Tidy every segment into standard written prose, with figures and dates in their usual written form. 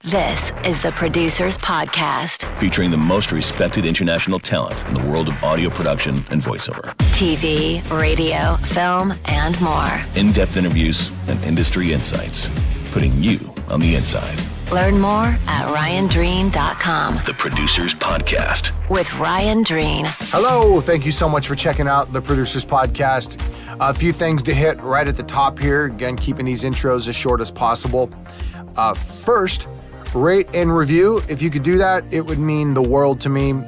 This is the Producers Podcast. Featuring the most respected international talent in the world of audio production and voiceover. TV, radio, film, and more. In-depth interviews and industry insights. Putting you on the inside. Learn more at RyanDreen.com. The Producers Podcast. With Ryan Dreen. Hello, thank you so much for checking out the Producers Podcast. A few things to hit right at the top here. Again, keeping these intros as short as possible. First, rate and review. If you could do that, it would mean the world to me.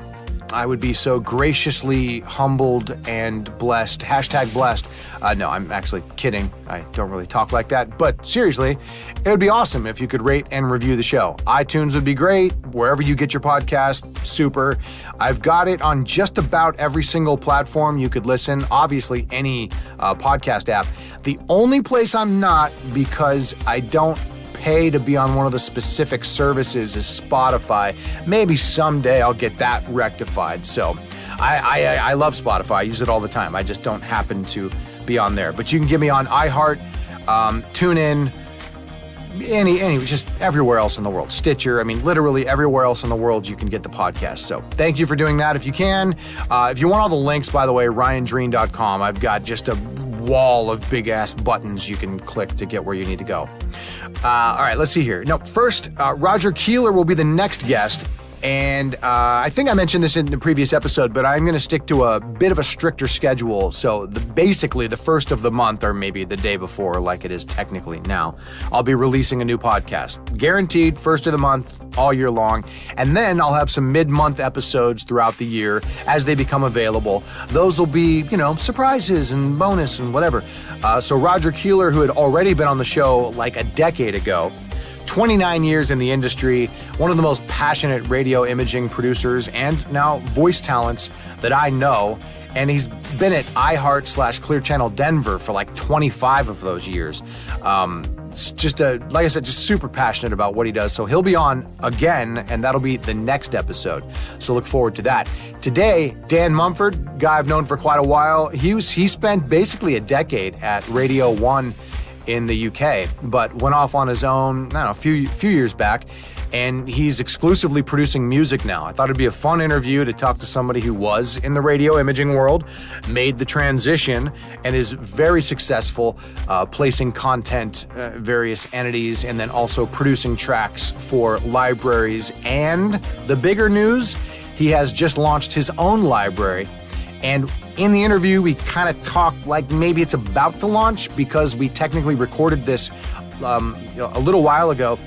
I would be so graciously humbled and blessed. Hashtag blessed. No, I'm actually kidding. I don't really talk like that. But seriously, it would be awesome if you could rate and review the show. iTunes would be great. Wherever you get your podcast, super. I've got it on just about every single platform you could listen. Obviously, any podcast app. The only place I'm not, because I don't pay to be on one of the specific services, is Spotify. Maybe someday I'll get that rectified. So I love Spotify. I use it all the time. I just don't happen to be on there. But you can get me on iHeart, TuneIn, just everywhere else in the world. Stitcher, literally everywhere else in the world you can get the podcast. So thank you for doing that if you can. If you want all the links, by the way, RyanDreen.com. I've got just a wall of big ass buttons you can click to get where you need to go. All right, let's see here. No, first, Roger Keeler will be the next guest. And I think I mentioned this in the previous episode, but I'm going to stick to a bit of a stricter schedule. So basically the first of the month, or maybe the day before, like it is technically now, I'll be releasing a new podcast. Guaranteed first of the month, all year long. And then I'll have some mid-month episodes throughout the year as they become available. Those will be, surprises and bonus and whatever. So Roger Keeler, who had already been on the show like a decade ago, 29 years in the industry, one of the most passionate radio imaging producers and now voice talents that I know. And he's been at iHeart / Clear Channel Denver for like 25 of those years. Like I said, just super passionate about what he does. So he'll be on again, and that'll be the next episode. So look forward to that. Today, Dan Mumford, guy I've known for quite a while, he spent basically a decade at Radio 1 in the UK, but went off on his own, a few years back, and he's exclusively producing music now. I thought it'd be a fun interview to talk to somebody who was in the radio imaging world, made the transition, and is very successful placing content, various entities, and then also producing tracks for libraries. And the bigger news, he has just launched his own library. And in the interview, we kind of talk like maybe it's about to launch, because we technically recorded this a little while ago,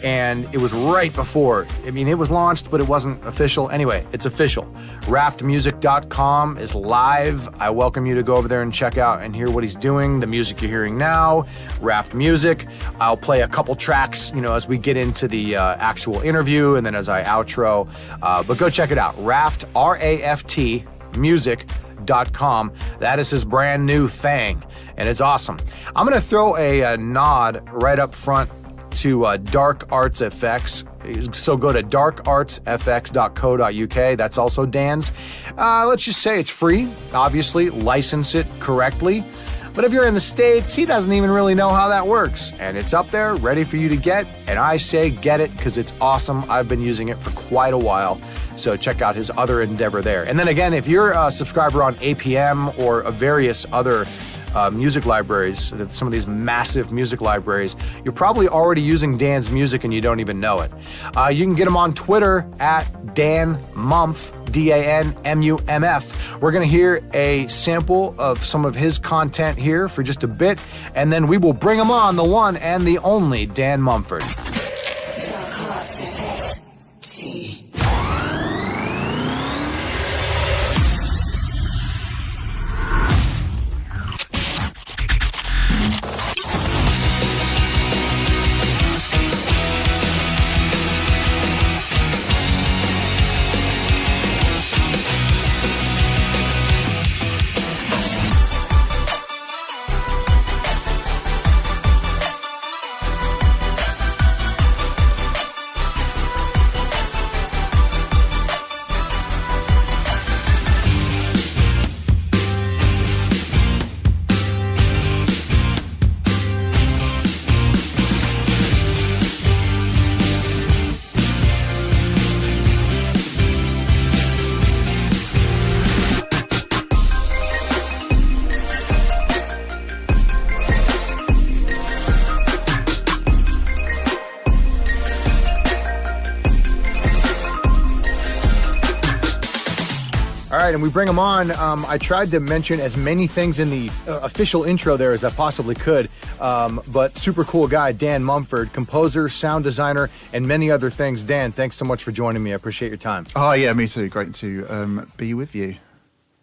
and it was right before. It was launched, but it wasn't official. Anyway, it's official. RAFTmusic.com is live. I welcome you to go over there and check out and hear what he's doing. The music you're hearing now, Raft Music. I'll play a couple tracks, as we get into the actual interview, and then as I outro. But go check it out. Raft, RAFT. music.com. That is his brand new thing, and it's awesome. I'm going to throw a nod right up front to Dark Arts FX. So go to darkartsfx.co.uk. That's also Dan's. Let's just say it's free. Obviously, license it correctly. But if you're in the States, he doesn't even really know how that works. And it's up there, ready for you to get. And I say get it, because it's awesome. I've been using it for quite a while. So check out his other endeavor there. And then again, if you're a subscriber on APM or various other music libraries, some of these massive music libraries, you're probably already using Dan's music and you don't even know it. You can get him on Twitter at DanMumf, DanMumf. We're going to hear a sample of some of his content here for just a bit, and then we will bring him on, the one and the only Dan Mumford. right, and we bring him on. I tried to mention as many things in the official intro there as I possibly could, but super cool guy, Dan Mumford, composer, sound designer, and many other things. Dan, thanks so much for joining me. I appreciate your time. Oh, yeah, me too. Great to be with you.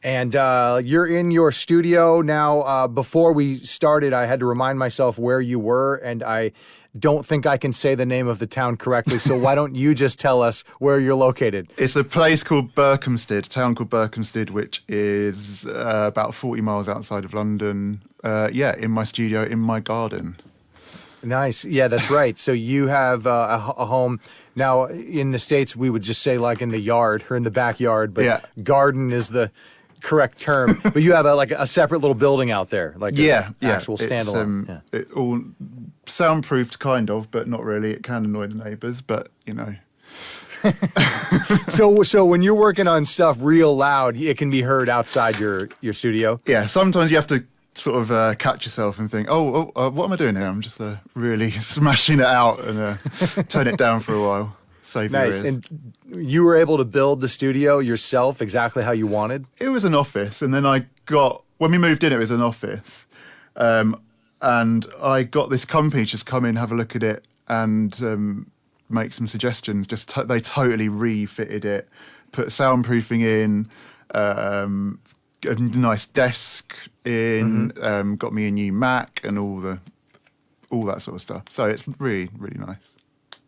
And you're in your studio now. Before we started, I had to remind myself where you were, and I don't think I can say the name of the town correctly, so why don't you just tell us where you're located? It's a place called Berkhamsted, a town called Berkhamsted, which is about 40 miles outside of London. In my studio, in my garden. Nice. Yeah, that's right. So you have a home. Now, in the States, we would just say like in the yard or in the backyard, but garden is the correct term. But you have a separate little building out there, like actual standalone. It all soundproofed, kind of, but not really. It can annoy the neighbours, but you know. So when you're working on stuff real loud, it can be heard outside your studio. Yeah, sometimes you have to sort of catch yourself and think, what am I doing here? I'm just really smashing it out and turn it down for a while. Save your ears. And you were able to build the studio yourself exactly how you wanted? It was an office, and then when we moved in, it was an office. And I got this company to just come in, have a look at it, and make some suggestions. They totally refitted it, put soundproofing in, a nice desk in, got me a new Mac, and all that sort of stuff. So it's really, really nice.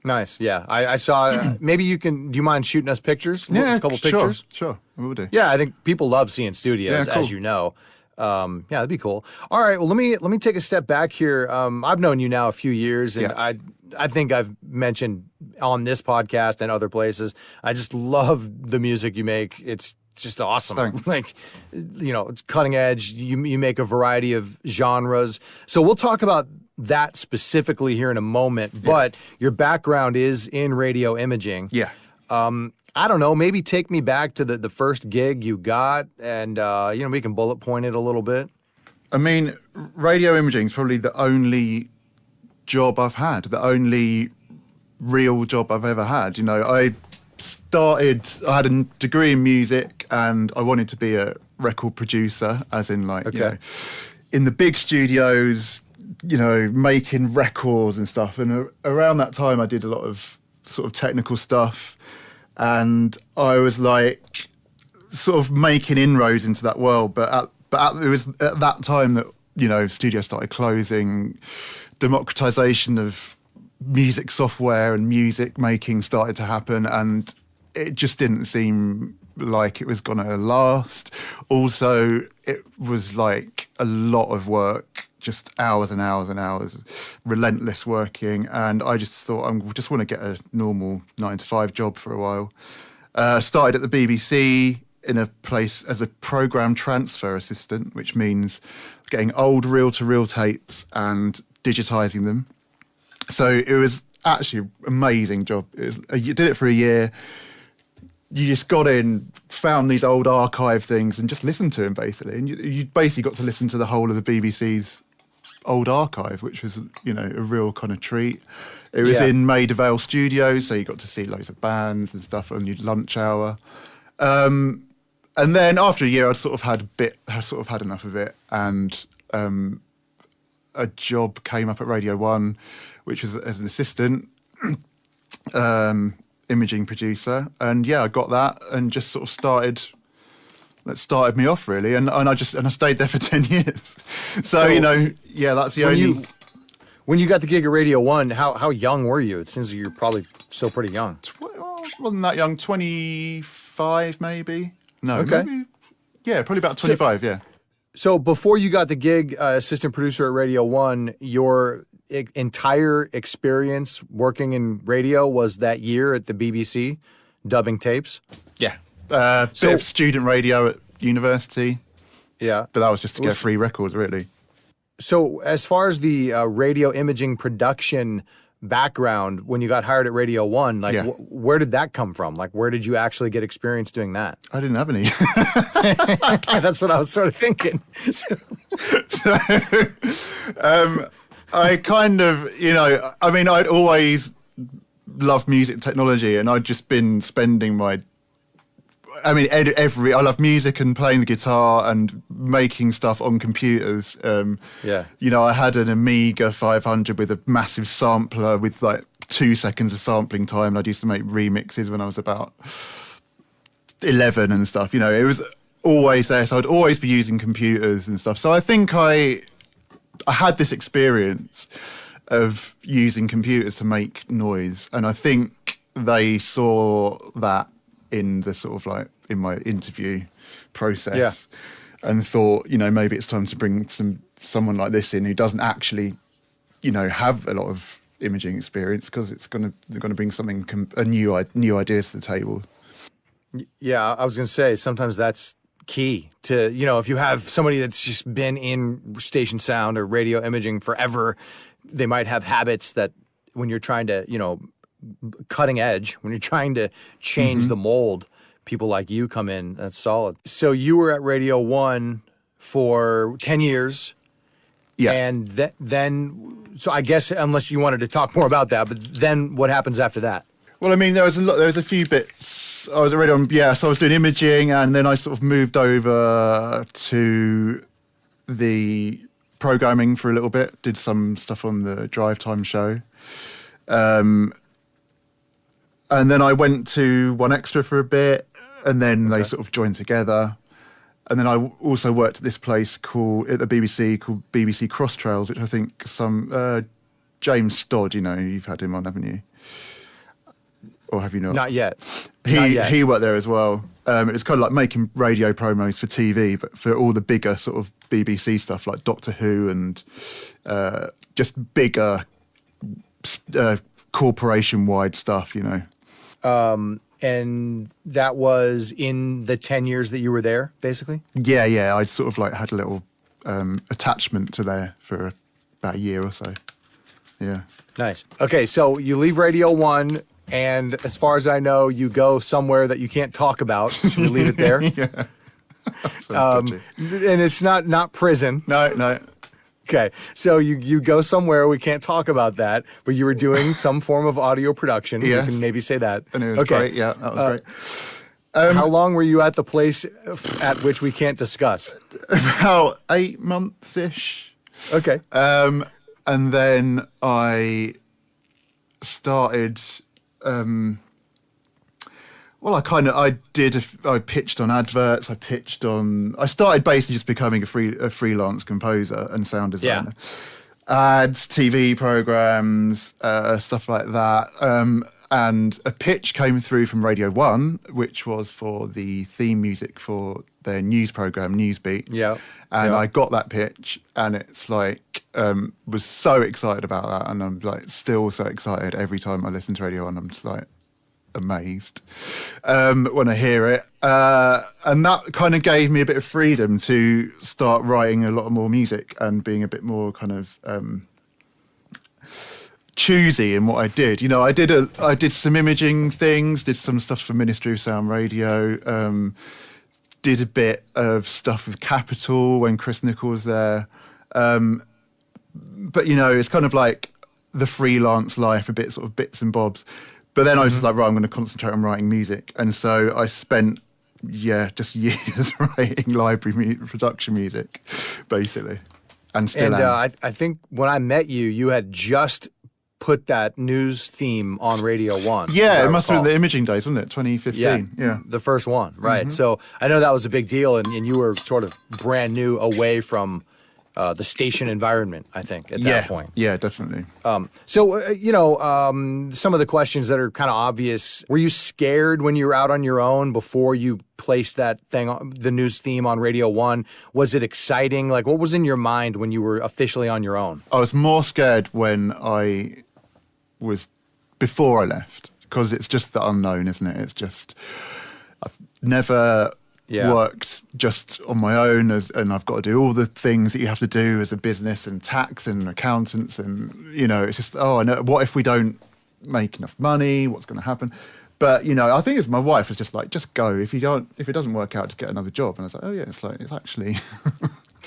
Nice, yeah. I saw. Maybe you can. Do you mind shooting us pictures? Yeah, a couple pictures. Sure, we will do. Yeah, I think people love seeing studios, Yeah, cool. as you know. That'd be cool. All right, well, let me take a step back here. I've known you now a few years, and I think I've mentioned on this podcast and other places, I just love the music you make. It's just awesome. Thanks. Like, it's cutting edge. You make a variety of genres. So we'll talk about that specifically here in a moment, but your background is in radio imaging. Yeah. I don't know, maybe take me back to the first gig you got, and we can bullet point it a little bit. I mean, radio imaging is probably the only job I've had, the only real job I've ever had. I had a degree in music, and I wanted to be a record producer, as in in the big studios, making records and stuff. And around that time, I did a lot of sort of technical stuff. And I was sort of making inroads into that world. But it was at that time that, studios started closing, democratization of music software and music making started to happen. And it just didn't seem like it was going to last. Also, it was a lot of work, just hours and hours and hours, relentless working. And I just thought, I just want to get a normal 9-to-5 job for a while. Started at the BBC in a place as a programme transfer assistant, which means getting old reel-to-reel tapes and digitising them. So it was actually an amazing job. You did it for a year. You just got in, found these old archive things and just listened to them, basically. And you basically got to listen to the whole of the BBC's old archive, which was, a real kind of treat. It was in Maida Vale Studios, so you got to see loads of bands and stuff on your lunch hour. And then after a year, I'd sort of had enough of it. And a job came up at Radio 1, which was as an assistant. Imaging producer, and I got that and just sort of started me off really, and I stayed there for 10 years. So that's the only. When you got the gig at Radio 1, how young were you? It seems like you're probably still pretty young. Wasn't that young, 25 maybe? No, okay. Maybe, probably about 25. So before you got the gig, assistant producer at Radio 1, your entire experience working in radio was that year at the BBC, dubbing tapes? Yeah. Bit of student radio at university. Yeah. But that was just to get free records, really. So as far as the radio imaging production background, when you got hired at Radio 1, where did that come from? Where did you actually get experience doing that? I didn't have any. That's what I was sort of thinking. I kind of, I'd always loved music technology, and I'd just been spending I mean, I love music and playing the guitar and making stuff on computers. Yeah. You know, I had an Amiga 500 with a massive sampler with like 2 seconds of sampling time. And I used to make remixes when I was about 11 and stuff. You know, it was always there. So I'd always be using computers and stuff. So I think I had this experience of using computers to make noise. And I think they saw that in the sort of like in my interview process and thought, you know, maybe it's time to bring someone like this in who doesn't actually, you know, have a lot of imaging experience, because they're going to bring something, a new ideas to the table. Yeah, I was going to say, sometimes that's key to, you know, if you have somebody that's just been in station sound or radio imaging forever, they might have habits that when you're trying to, you know, cutting edge, when you're trying to change the mold, people like you come in. That's solid. So you were at Radio 1 for 10 years. Yeah. And then, so I guess, unless you wanted to talk more about that, but then what happens after that? Well, I mean, there was a few bits. I was already on, so I was doing imaging, and then I sort of moved over to the programming for a little bit, did some stuff on the Drive Time show. And then I went to One Extra for a bit, and then they sort of joined together. And then I also worked at this place at the BBC called BBC Cross Trails, which I think James Stodd, you know, you've had him on, haven't you? Or have you not? Not yet. He worked there as well. It was kind of like making radio promos for TV, but for all the bigger sort of BBC stuff like Doctor Who and just bigger corporation-wide stuff, you know. And that was in the 10 years that you were there, basically? Yeah. I sort of like had a little attachment to there for about a year or so. Yeah. Nice. Okay, so you leave Radio 1, and as far as I know, you go somewhere that you can't talk about. Should we leave it there? Yeah. And it's not prison. No. Okay, so you go somewhere, we can't talk about that, but you were doing some form of audio production. Yes. You can maybe say that. And it was great, yeah, that was great. How long were you at the place at which we can't discuss? About 8 months-ish. Okay. And then I started... I pitched on adverts. I started basically just becoming a freelance composer and sound designer. Yeah. Ads, TV programs, stuff like that. And a pitch came through from Radio 1, which was for the theme music for their news program, Newsbeat. Yeah. And I got that pitch, and it's like, was so excited about that. And I'm like still so excited every time I listen to Radio 1. I'm just like, amazed when I hear it, and that kind of gave me a bit of freedom to start writing a lot more music and being a bit more kind of choosy in what I did. You know, I did some imaging things, did some stuff for Ministry of Sound Radio, did a bit of stuff with Capital when Chris Nicol was there, but you know, it's kind of like the freelance life, a bit sort of bits and bobs. But then I was just like, right, I'm going to concentrate on writing music. And so I spent, just years writing library production music, basically. And still am. I think when I met you, you had just put that news theme on Radio 1. Yeah, it must have been the imaging days, wasn't it? 2015. Yeah. The first one, right. So I know that was a big deal, and you were sort of brand new away from the station environment, I think, at that point. Yeah, definitely. Some of the questions that are kind of obvious. Were you scared when you were out on your own before you placed that thing, the news theme on Radio 1? Was it exciting? Like, what was in your mind when you were officially on your own? I was more scared when before I left, because it's just the unknown, isn't it? It's just, I've never... worked just on my own, and I've got to do all the things that you have to do as a business and tax and accountants, and you know, it's just I know, what if we don't make enough money? What's going to happen? But you know, I think my wife was just like, just go. If it doesn't work out, just get another job. And I was like, oh yeah, it's actually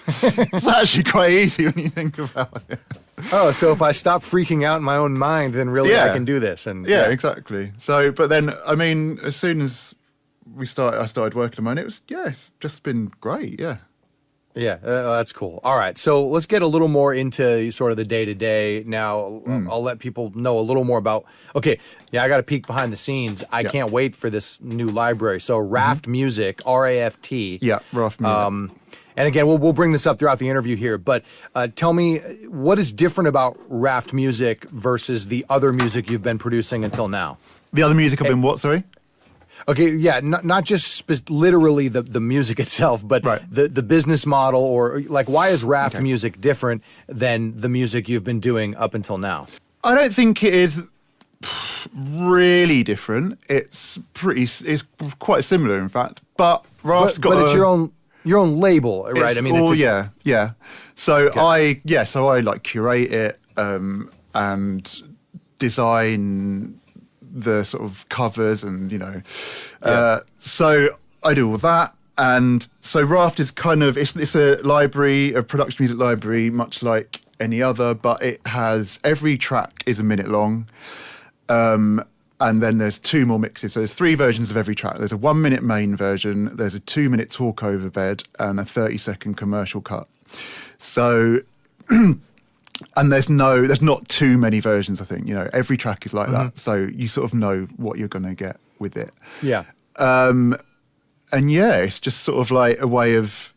it's actually quite easy when you think about it. Oh, so if I stop freaking out in my own mind, then really I can do this. And yeah, exactly. So, but then I mean, as soon as I started working on it. It's just been great. Yeah. Yeah, that's cool. All right, so let's get a little more into sort of the day-to-day now. I'll let people know a little more about, okay, yeah, I got a peek behind the scenes. I can't wait for this new library. So RAFT Music, R-A-F-T. Yeah, RAFT Music. And again, we'll bring this up throughout the interview here, but tell me, what is different about RAFT Music versus the other music you've been producing until now? The other music I've been what, sorry? Okay, yeah, not just literally the music itself, but the business model, or like, why is RAFT Music different than the music you've been doing up until now? I don't think it is really different. It's quite similar, in fact. But RAFT's got it's your own label, right? I mean, yeah. So I like curate it and design the sort of covers and, so I do all that. And so RAFT is kind of, it's a library, a production music library, much like any other, but it has, every track is a minute long. And then there's 2 more mixes. So there's 3 versions of every track. There's a 1-minute main version, there's a 2-minute talk over bed, and a 30-second commercial cut. So, and there's not too many versions, I think. Every track is like that. So you sort of know what you're going to get with it. Yeah. And yeah, it's just sort of like a way of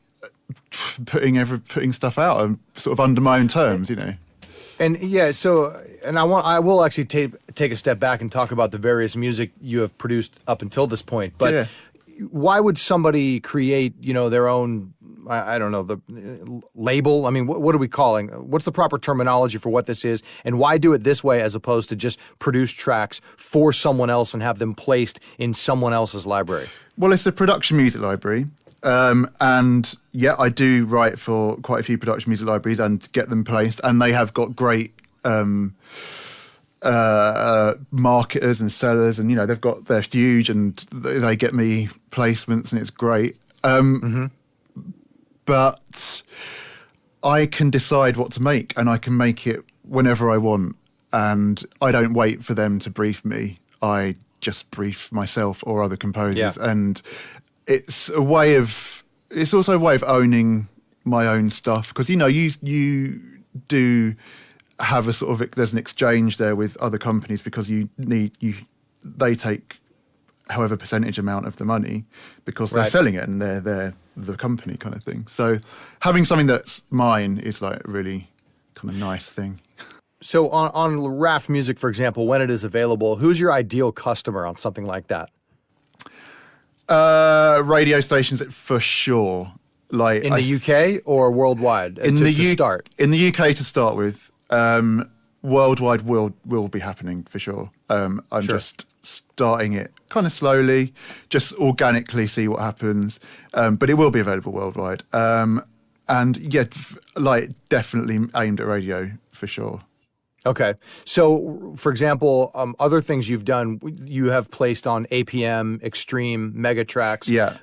putting stuff out and sort of under my own terms, And yeah, so, and I will actually take a step back and talk about the various music you have produced up until this point. But why would somebody create, their own, I don't know, the label? I mean, what are we calling? What's the proper terminology for what this is? And why do it this way as opposed to just produce tracks for someone else and have them placed in someone else's library? Well, it's a production music library. And yeah, I do write for quite a few production music libraries and get them placed. And they have got great marketers and sellers, and they're huge, and they get me placements, and it's great. But I can decide what to make, and I can make it whenever I want, and I don't wait for them to brief me. I just brief myself or other composers, and it's also a way of owning my own stuff, because you do have a sort of, there's an exchange there with other companies, because they take however percentage amount of the money because they're selling it and they're the company kind of thing. So having something that's mine is like a really kind of nice thing. So on RAFT Music, for example, when it is available, who's your ideal customer on something like that? Radio stations for sure. Like in the UK or worldwide to start? In the UK to start with. Worldwide will be happening for sure. I'm just starting it kind of slowly, just organically see what happens. But it will be available worldwide. And yeah, definitely aimed at radio for sure. Okay. So, for example, other things you've done, you have placed on APM, Extreme, Megatracks,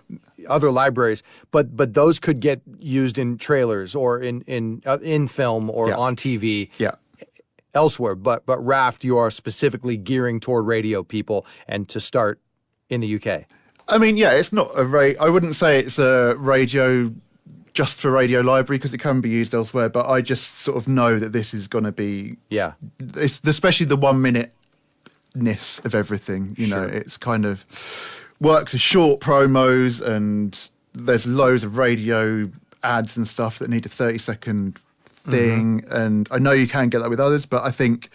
other libraries, but those could get used in trailers or in film or on TV. Elsewhere, but RAFT, you are specifically gearing toward radio people, and to start in the UK. I mean, it's not I wouldn't say it's a radio just for radio library, because it can be used elsewhere. But I just sort of know that this is going to be it's especially the 1-minute-ness of everything. It's kind of works as short promos, and there's loads of radio ads and stuff that need a 30-second thing, and I know you can get that with others, but I think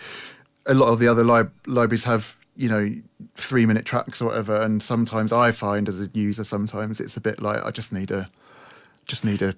a lot of the other libraries have 3-minute tracks or whatever, and sometimes I find as a user, sometimes it's a bit like I just need a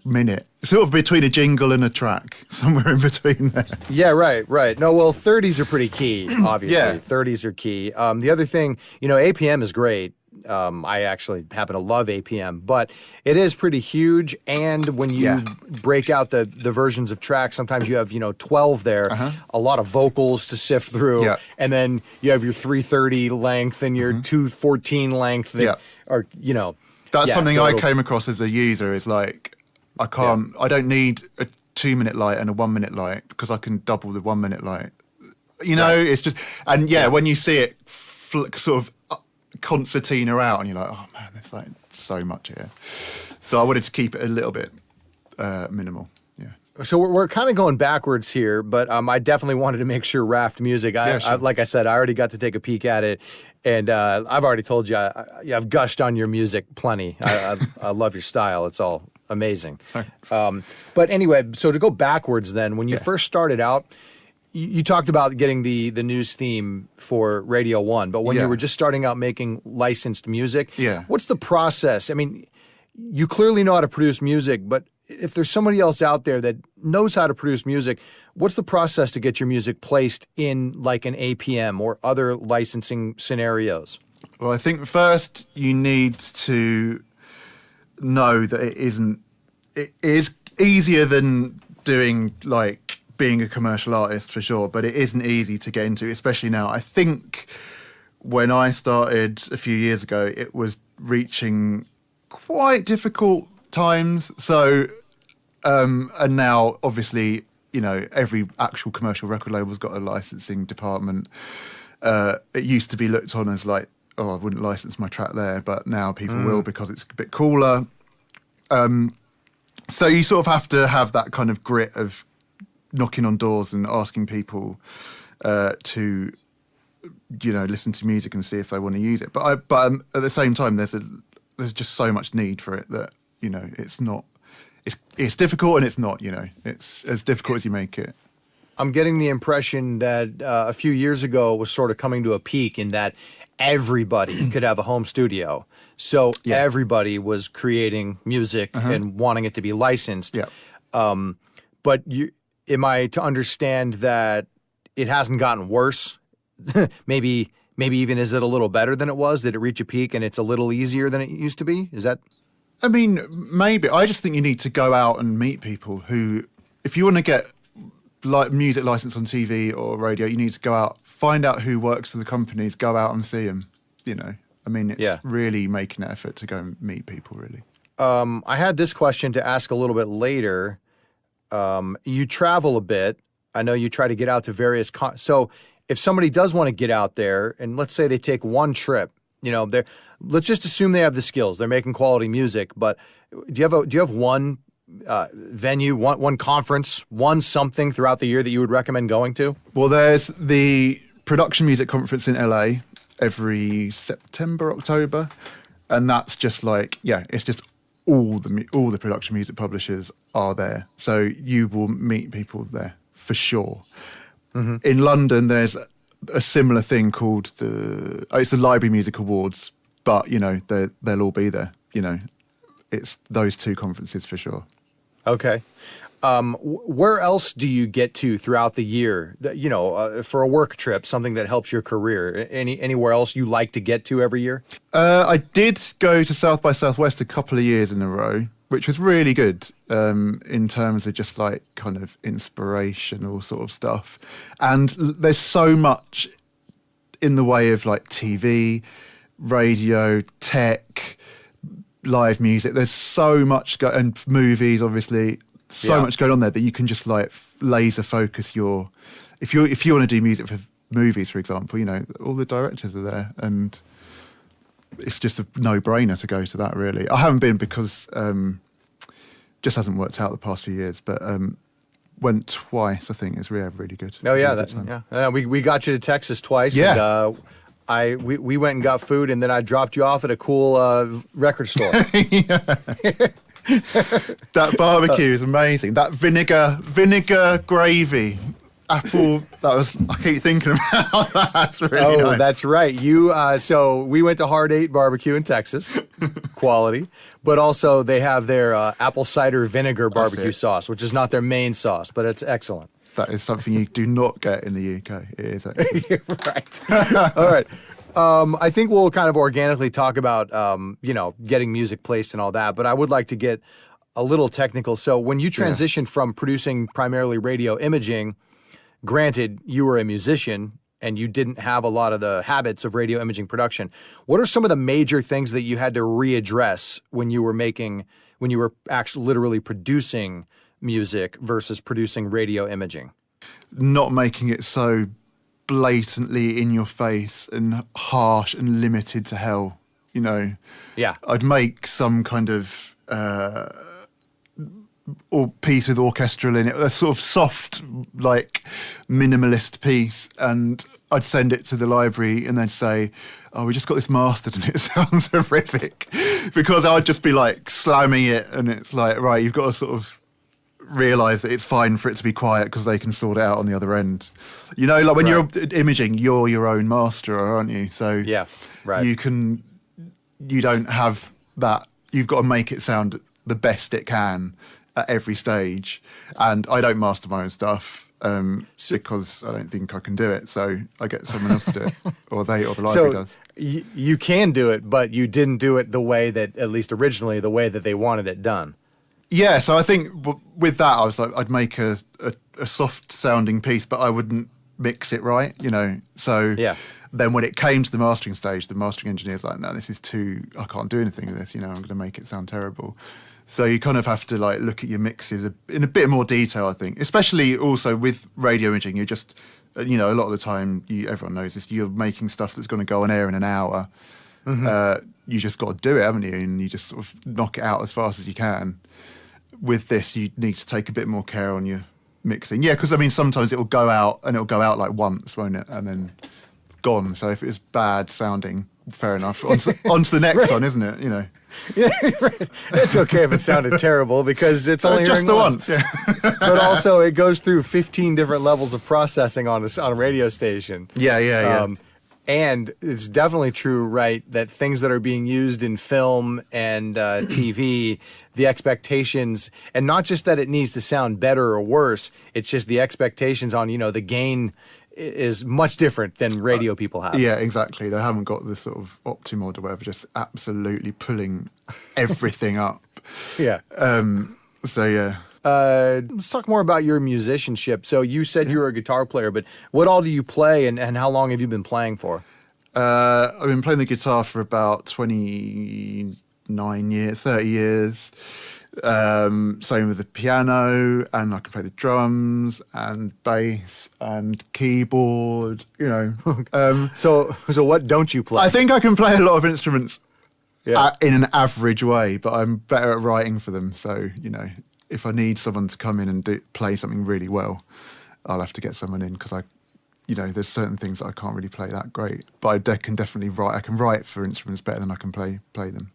minute, sort of between a jingle and a track, somewhere in between there. Yeah, right. No, well, 30s are pretty key, obviously. 30s are key. The other thing, APM is great. I actually happen to love APM, but it is pretty huge. And when you break out the versions of tracks, sometimes you have, 12 there, a lot of vocals to sift through. And then you have your 330 length and your 214 length that are, That's something I came across as a user, is like, I don't need a 2-minute light and a 1-minute light, because I can double the 1-minute light. It's just, and when you see it sort of concertina out, and you're like, oh man, there's like so much here. So I wanted to keep it a little bit minimal. Yeah. So we're kind of going backwards here, but I definitely wanted to make sure RAFT Music. Sure. Like I said, I already got to take a peek at it, and I've already told you I've gushed on your music plenty. I love your style; it's all amazing. But anyway, so to go backwards, then when you first started out, you talked about getting the news theme for Radio 1, but when you were just starting out making licensed music, what's the process? I mean, you clearly know how to produce music, but if there's somebody else out there that knows how to produce music, what's the process to get your music placed in like an APM or other licensing scenarios? Well, I think first you need to know that it is easier than doing like being a commercial artist for sure, but it isn't easy to get into, especially now. I think when I started a few years ago, it was reaching quite difficult times. So, and now obviously, you know, every actual commercial record label's got a licensing department. It used to be looked on as like, oh, I wouldn't license my track there, but now people will because it's a bit cooler. So you sort of have to have that kind of grit of knocking on doors and asking people to, you know, listen to music and see if they want to use it. But at the same time, there's just so much need for it that, you know, it's difficult and it's not, you know, it's as difficult as you make it. I'm getting the impression that a few years ago was sort of coming to a peak in that everybody could have a home studio. So everybody was creating music and wanting it to be licensed. But am I to understand that it hasn't gotten worse? maybe even is it a little better than it was? Did it reach a peak and it's a little easier than it used to be? Is that? I mean, maybe. I just think you need to go out and meet people who, if you want to get like music license on TV or radio, you need to go out, find out who works for the companies, go out and see them, you know. I mean, it's really making an effort to go and meet people, really. I had this question to ask a little bit later. You travel a bit. I know you try to get out to various... So if somebody does want to get out there, and let's say they take one trip, you know, let's just assume they have the skills. They're making quality music, but do you have one venue, one conference, one something throughout the year that you would recommend going to? Well, there's the Production Music Conference in LA every September, October, and that's just like, it's just all the production music publishers are there, so you will meet people there for sure. In London, there's a similar thing called it's the Library Music Awards, but you know they'll all be there. You know, it's those two conferences for sure. Okay. Where else do you get to throughout the year? You know, for a work trip, something that helps your career. Anywhere else you like to get to every year? I did go to South by Southwest a couple of years in a row, which was really good in terms of just like kind of inspirational sort of stuff. And there's so much in the way of like TV, radio, tech, live music. There's so much and movies, obviously. So much going on there that you can just like laser focus if you want to do music for movies, for example, you know, all the directors are there and it's just a no-brainer to go to that, really. I haven't been because just hasn't worked out the past few years, but went twice, I think. It's really good. Oh yeah, we got you to Texas twice. Yeah. And, we went and got food, and then I dropped you off at a cool record store. That barbecue is amazing. That vinegar gravy, apple. I keep thinking about that. That's really nice. That's right. So we went to Hard 8 Barbecue in Texas, quality, but also they have their apple cider vinegar barbecue sauce, which is not their main sauce, but it's excellent. That is something you do not get in the UK. It is actually. Right. All right. I think we'll kind of organically talk about, you know, getting music placed and all that, but I would like to get a little technical. So when you transitioned from producing primarily radio imaging, granted, you were a musician and you didn't have a lot of the habits of radio imaging production. What are some of the major things that you had to readdress when you were actually literally producing music versus producing radio imaging? Not making it so blatantly in your face and harsh and limited to hell, you know. Yeah. I'd make some kind of or piece with orchestral in it, a sort of soft, like minimalist piece, and I'd send it to the library and they'd say, oh, we just got this mastered and it sounds horrific, because I'd just be like slamming it, and it's like, right, you've got to sort of realise that it's fine for it to be quiet because they can sort it out on the other end. You know, like when you're imaging, you're your own master, aren't you? So yeah, right. You don't have that. You've got to make it sound the best it can at every stage. And I don't master my own stuff because I don't think I can do it. So I get someone else to do it, or the library does. You can do it, but you didn't do it the way that, at least originally, the way that they wanted it done. Yeah, so I think with that, I was like, I'd make a soft sounding piece, but I wouldn't mix it right, you know. So then when it came to the mastering stage, the mastering engineer's like, no, this is too, I can't do anything with this, you know, I'm going to make it sound terrible. So you kind of have to like look at your mixes in a bit more detail, I think, especially also with radio imaging. You're just, you know, a lot of the time, everyone knows this, you're making stuff that's going to go on air in an hour. Mm-hmm. You just got to do it, haven't you? And you just sort of knock it out as fast as you can. With this, you need to take a bit more care on your mixing. Yeah, because I mean, sometimes it'll go out like once, won't it? And then gone. So if it's bad sounding, fair enough. On to the next one, isn't it? You know. Yeah, right. It's okay if it sounded terrible because it's only just the once. Yeah. But also, it goes through 15 different levels of processing on a radio station. Yeah. And it's definitely true, right, that things that are being used in film and TV, the expectations, and not just that it needs to sound better or worse, it's just the expectations on, you know, the gain is much different than radio people have. Yeah, exactly. They haven't got the sort of optimod or whatever, just absolutely pulling everything up. Yeah. So, yeah. Let's talk more about your musicianship. So you said you were a guitar player, but what all do you play and how long have you been playing for? I've been playing the guitar for about 30 years. Same with the piano, and I can play the drums and bass and keyboard, you know. So what don't you play? I think I can play a lot of instruments in an average way, but I'm better at writing for them. So, you know, if I need someone to come in and play something really well, I'll have to get someone in because there's certain things that I can't really play that great, but I can definitely write. I can write for instruments better than I can play them.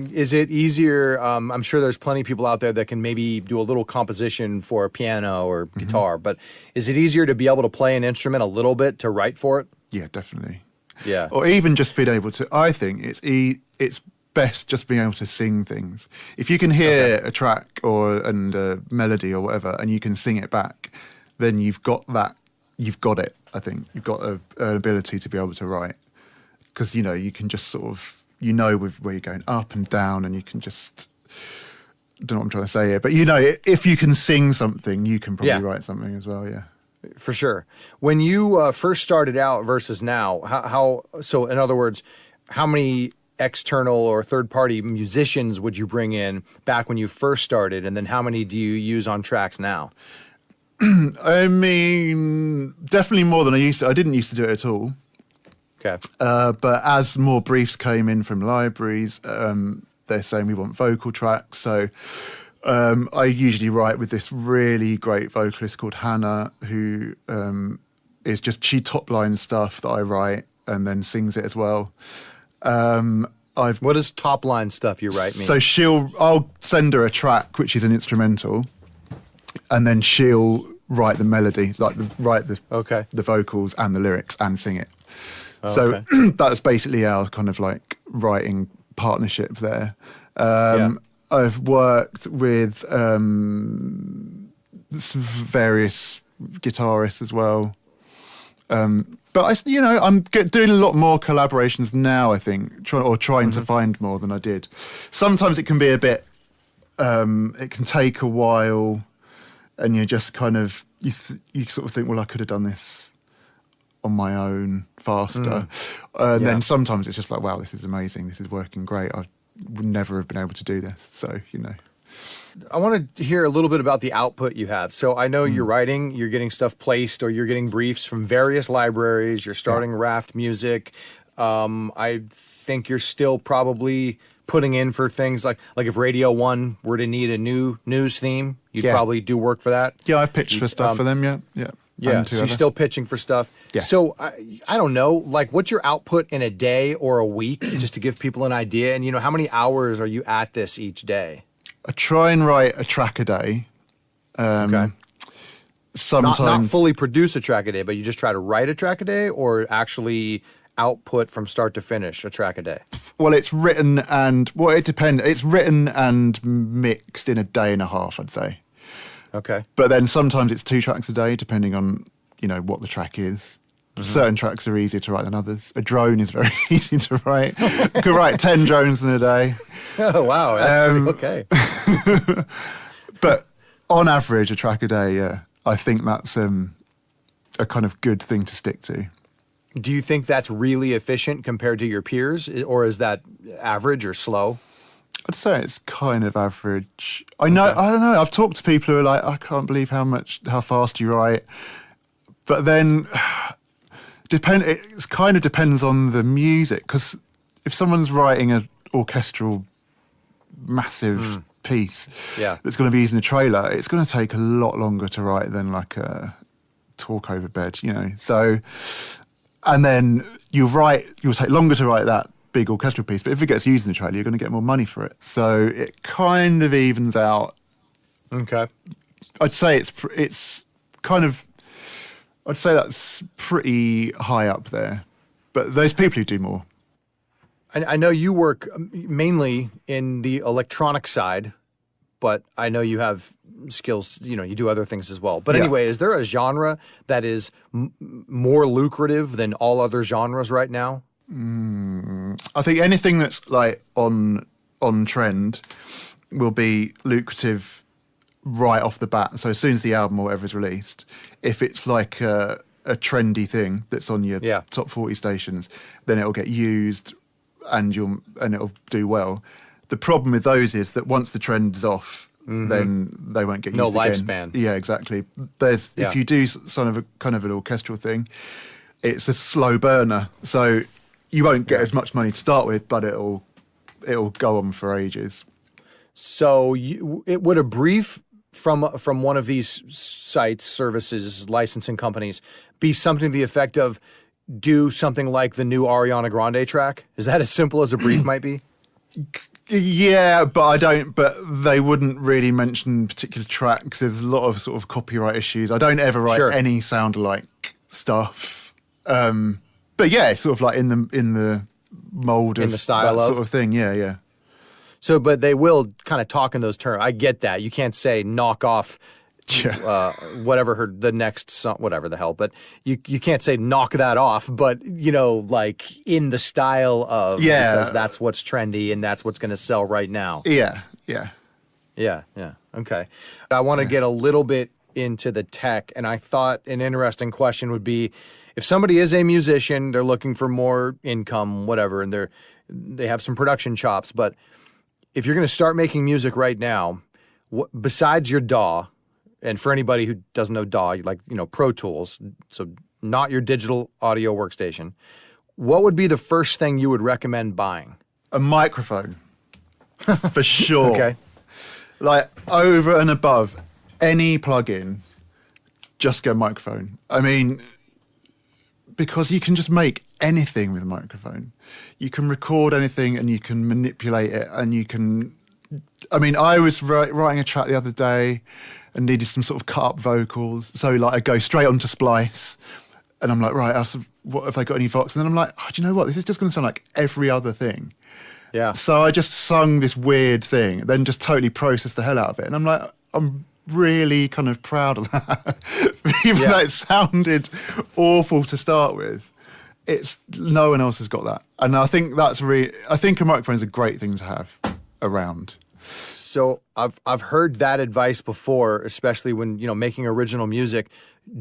Is it easier? I'm sure there's plenty of people out there that can maybe do a little composition for a piano or guitar, but is it easier to be able to play an instrument a little bit to write for it? Yeah, definitely. Yeah. Or even just being able to, I think it's best just being able to sing things. If you can hear a track and a melody or whatever, and you can sing it back, then you've got it, I think. You've got an ability to be able to write. Because, you know, you can just sort of, you know where you're going up and down, and you can just, I don't know what I'm trying to say here, but you know, if you can sing something, you can probably write something as well, yeah. For sure. When you first started out versus now, so in other words, how many external or third-party musicians would you bring in back when you first started, and then how many do you use on tracks now? I mean, definitely more than I used to. I didn't used to do it at all. Okay. But as more briefs came in from libraries, they're saying we want vocal tracks. So I usually write with this really great vocalist called Hannah, who she top lines stuff that I write and then sings it as well. What does top line stuff you write mean? So I'll send her a track which is an instrumental, and then she'll write the melody, write the vocals and the lyrics and sing it. So that's basically our kind of like writing partnership there. I've worked with some various guitarists as well. But I'm doing a lot more collaborations now, I think, trying to find more than I did. Sometimes it can be a bit, it can take a while, and you're just kind of, you sort of think, well, I could have done this on my own faster. Then sometimes it's just like, wow, this is amazing. This is working great. I would never have been able to do this. So, you know. want to hear a little bit about the output you have. So I know you're writing, you're getting stuff placed, or you're getting briefs from various libraries. You're starting RAFT music. I think you're still probably putting in for things like if Radio 1 were to need a new news theme, you'd probably do work for that. Yeah, I've pitched for stuff for them, yeah. Yeah, so you're still pitching for stuff. Yeah. So I don't know, like what's your output in a day or a week, just to give people an idea? And, how many hours are you at this each day? I try and write a track a day. Okay. Sometimes. Not fully produce a track a day, but you just try to write a track a day, or actually output from start to finish a track a day? Well, it's written and, it depends. It's written and mixed in a day and a half, I'd say. Okay. But then sometimes it's 2 tracks a day, depending on, what the track is. Certain tracks are easier to write than others. A drone is very easy to write. I could write 10 drones in a day. Oh, wow. That's pretty okay. But on average, a track a day, yeah, I think that's a kind of good thing to stick to. Do you think that's really efficient compared to your peers, or is that average or slow? I'd say it's kind of average. I know. I don't know. I've talked to people who are like, I can't believe how fast you write. But then, it kind of depends on the music. Because if someone's writing an orchestral, massive piece that's going to be using a trailer, it's going to take a lot longer to write than like a talk over bed, So, and then you'll take longer to write that big orchestral piece, but if it gets used in the trailer, you're going to get more money for it. So it kind of evens out. Okay. I'd say it's kind of, I'd say that's pretty high up there. But there's people who do more. I know you work mainly in the electronic side, but I know you have skills, you do other things as well. But anyway, is there a genre that is more lucrative than all other genres right now? I think anything that's like on trend will be lucrative right off the bat. So as soon as the album or whatever is released, if it's like a trendy thing that's on your top 40 stations, then it'll get used and it'll do well. The problem with those is that once the trend is off, then they won't get used again. No lifespan. Yeah, exactly. If you do kind of an orchestral thing, it's a slow burner. So you won't get as much money to start with, but it'll go on for ages. So would a brief from one of these sites, services, licensing companies be something to the effect of do something like the new Ariana Grande track? Is that as simple as a brief might be? Yeah, but they wouldn't really mention particular tracks. There's a lot of sort of copyright issues. I don't ever write any sound-alike stuff. But yeah, sort of like in the mold of the style that of sort of thing. Yeah. So, but they will kind of talk in those terms. I get that. You can't say knock off whatever the next song, whatever the hell. But you can't say knock that off. But like in the style of because that's what's trendy and that's what's going to sell right now. Yeah. Okay. I want to get a little bit into the tech, and I thought an interesting question would be, if somebody is a musician, they're looking for more income, whatever, and they have some production chops, but if you're going to start making music right now, besides your DAW, and for anybody who doesn't know DAW, like Pro Tools, so not your digital audio workstation, what would be the first thing you would recommend buying? A microphone, for sure. Okay. Like over and above any plugin, just go microphone. I mean, because you can just make anything with a microphone. You can record anything and you can manipulate it and you can... I mean, I was writing a track the other day and needed some sort of cut-up vocals. So, like, I go straight onto Splice and I'm like, right, what have they got any Vox? And then I'm like, do you know what? This is just going to sound like every other thing. Yeah. So I just sung this weird thing, then just totally processed the hell out of it. And I'm like, I'm really kind of proud of that. Even though it sounded awful to start with, no one else has got that. And I think I think a microphone is a great thing to have around. So I've heard that advice before, especially when, making original music.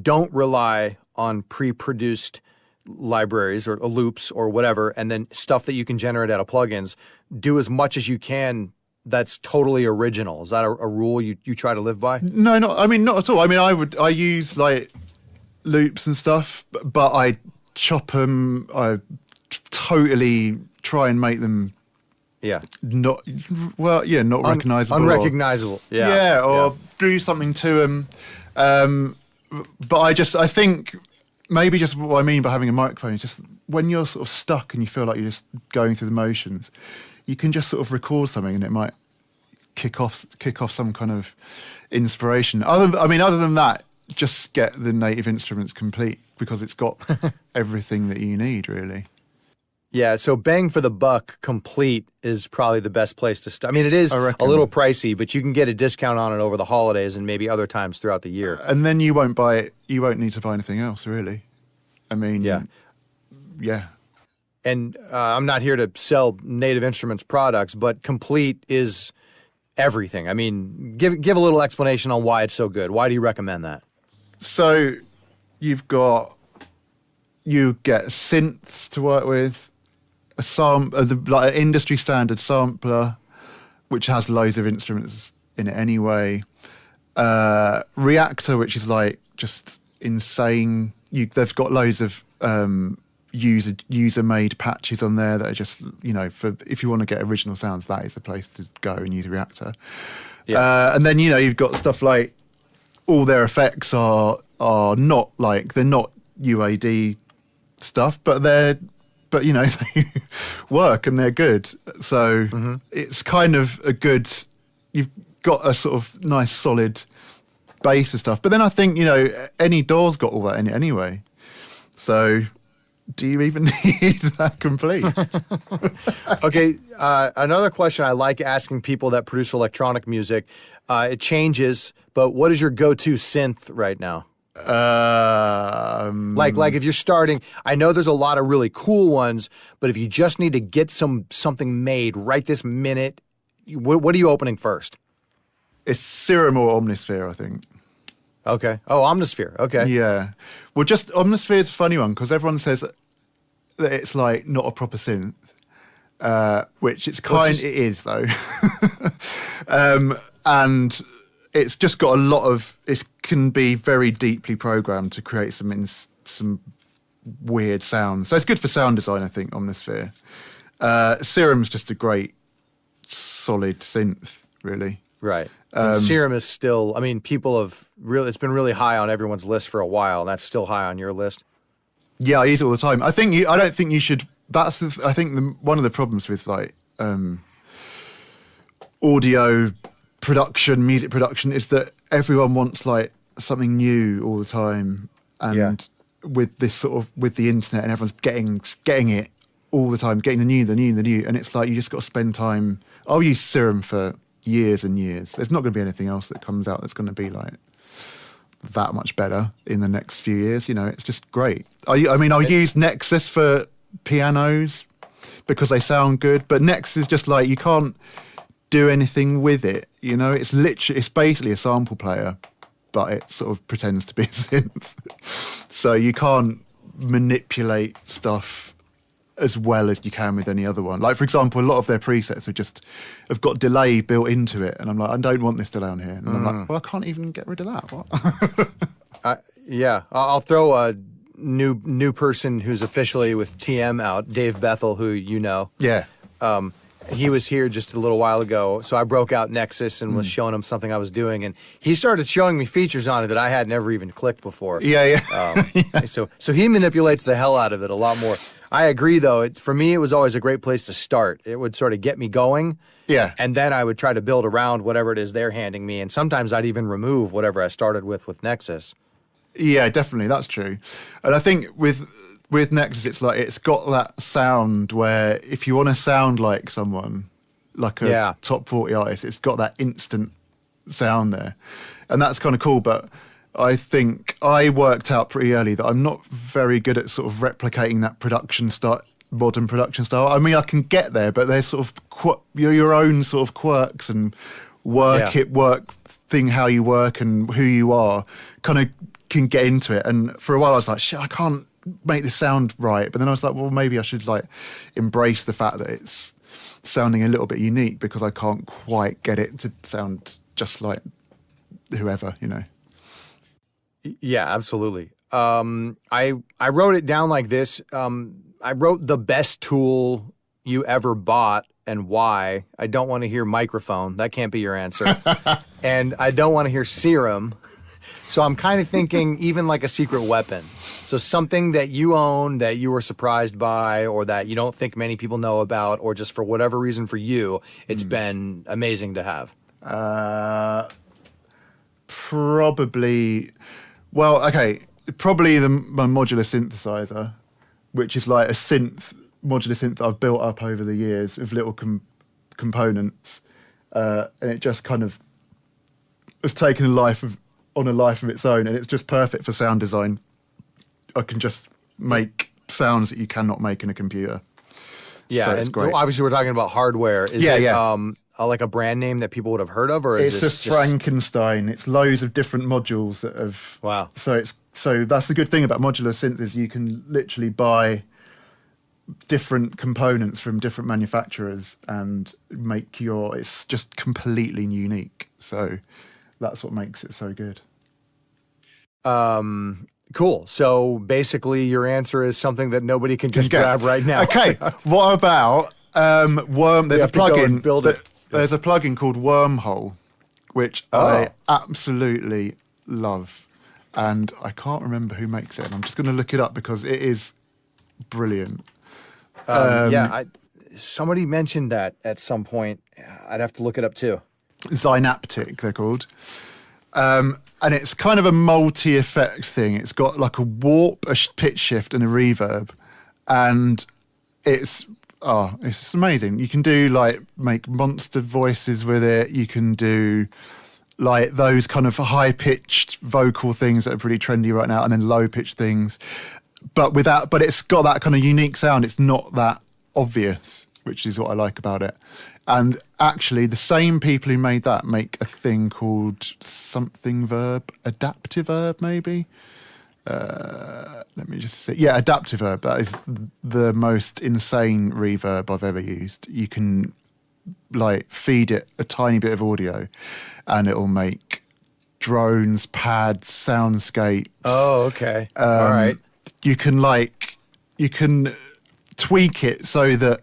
Don't rely on pre-produced libraries or loops or whatever, and then stuff that you can generate out of plugins. Do as much as you can that's totally original? Is that a rule you try to live by? No, not at all. I mean, I use like loops and stuff, but I chop them. I totally try and make them not recognizable. Unrecognizable. Or do something to them. But I think maybe just what I mean by having a microphone is just when you're sort of stuck and you feel like you're just going through the motions, you can just sort of record something and it might kick off some kind of inspiration. Other than that, just get the native instruments complete because it's got everything that you need, really. Yeah, so bang for the buck, complete is probably the best place to start. I mean, it is a little pricey, but you can get a discount on it over the holidays and maybe other times throughout the year. And then you won't buy it. You won't need to buy anything else, really. I mean, yeah. And I'm not here to sell Native Instruments products, but complete is everything. I mean, give a little explanation on why it's so good. Why do you recommend that? So you get synths to work with, like an industry standard sampler, which has loads of instruments in it anyway. Reactor, which is like just insane. They've got loads of user-made patches on there that are just, for if you want to get original sounds, that is the place to go and use Reactor. Yeah. And then you've got stuff like all their effects are not like they're not UAD stuff, but they work and they're good. So it's kind of you've got a sort of nice solid base of stuff. But then I think, any DAW's got all that in it anyway. So do you even need that complete? Okay, another question I like asking people that produce electronic music, it changes, but what is your go-to synth right now? Like if you're starting, I know there's a lot of really cool ones, but if you just need to get something made right this minute, what are you opening first? It's Serum or Omnisphere, I think. Okay. Oh, Omnisphere. Okay. Yeah. Well, just Omnisphere is a funny one because everyone says that it's like not a proper synth, which it is though. And it's just got a lot of. It can be very deeply programmed to create some weird sounds. So it's good for sound design, I think. Omnisphere. Serum's just a great, solid synth, really. Right. Serum is still. I mean, people have really. It's been really high on everyone's list for a while, and that's still high on your list. Yeah, I use it all the time. I don't think you should. That's. I think one of the problems with like audio production, music production, is that everyone wants like something new all the time, and with this sort of with the internet, and everyone's getting it all the time, getting the new, and it's like you just got to spend time. I'll use Serum for years and years. There's not going to be anything else that comes out that's going to be like that much better in the next few years. It's just great. I'll use Nexus for pianos because they sound good, but Nexus is just like you can't do anything with it. It's basically a sample player, but it sort of pretends to be a synth. So you can't manipulate stuff as well as you can with any other one. Like, for example, a lot of their presets have got delay built into it, and I'm like, I don't want this delay on here. And I'm like, well, I can't even get rid of that. What? I'll throw a new person who's officially with TM out, Dave Bethel, who you know. Yeah. He was here just a little while ago, so I broke out Nexus and was showing him something I was doing, and he started showing me features on it that I had never even clicked before. Yeah. So he manipulates the hell out of it a lot more. I agree, though. For me, it was always a great place to start. It would sort of get me going. Yeah. And then I would try to build around whatever it is they're handing me, and sometimes I'd even remove whatever I started with Nexus. Yeah, definitely. That's true. And I think with Nexus, it's like it's got that sound where if you want to sound like someone, like a top 40 artist, it's got that instant sound there. And that's kind of cool, but I think I worked out pretty early that I'm not very good at sort of replicating that modern production style. I mean, I can get there, but there's sort of your own sort of quirks and work thing, how you work and who you are, kind of can get into it. And for a while I was like, shit, I can't make this sound right. But then I was like, well, maybe I should like embrace the fact that it's sounding a little bit unique because I can't quite get it to sound just like whoever, you know. Yeah, absolutely. I wrote it down like this. I wrote the best tool you ever bought and why. I don't want to hear microphone. That can't be your answer. And I don't want to hear serum. So I'm kind of thinking even like a secret weapon. So something that you own that you were surprised by or that you don't think many people know about or just for whatever reason for you, it's been amazing to have. Probably, well, okay, probably my modular synthesizer, which is like a modular synth that I've built up over the years with little components, and it just kind of has taken on a life of its own, and it's just perfect for sound design. I can just make sounds that you cannot make in a computer. Yeah, so it's and great. Obviously we're talking about hardware. Is it like a brand name that people would have heard of, or is it's this a Frankenstein. It's loads of different modules that have. Wow. So that's the good thing about modular synth is you can literally buy different components from different manufacturers and make it's just completely unique. So that's what makes it so good. Cool. So basically your answer is something that nobody can just grab right now. Okay. What about Worm? There's a plugin. There's a plugin called Wormhole, which I absolutely love. And I can't remember who makes it. And I'm just going to look it up because it is brilliant. Somebody mentioned that at some point. I'd have to look it up too. Synaptic, they're called. And it's kind of a multi-effects thing. It's got like a warp, a pitch shift, and a reverb. And it's just amazing. You can do make monster voices with it. You can do like those kind of high-pitched vocal things that are pretty trendy right now, and then low-pitched things. But it's got that kind of unique sound. It's not that obvious, which is what I like about it. And actually, the same people who made that make a thing called something verb, adaptive verb, maybe. Let me just see. Yeah, adaptive verb. That is the most insane reverb I've ever used. You can feed it a tiny bit of audio, and it'll make drones, pads, soundscapes. Oh, okay. All right. You can tweak it so that